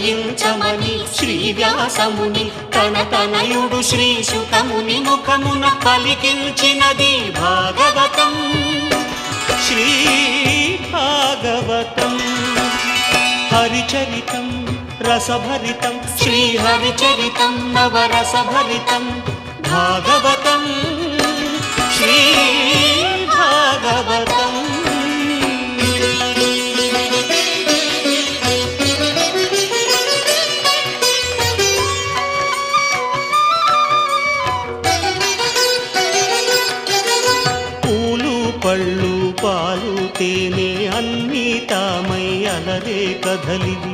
కలిగించమని శ్రీ వ్యాసముని తన తనయుడు శ్రీ శుకముని ముఖమున పలికించినది భాగవతం. శ్రీ భాగవతం హరిచరితం రసభరితం, శ్రీహరిచరితం నవరసభరితం భాగవతం. శ్రీ భాగవతం పూలు పళ్ళు పాలు తేనె అన్నీ తామై అలరే కథలివి.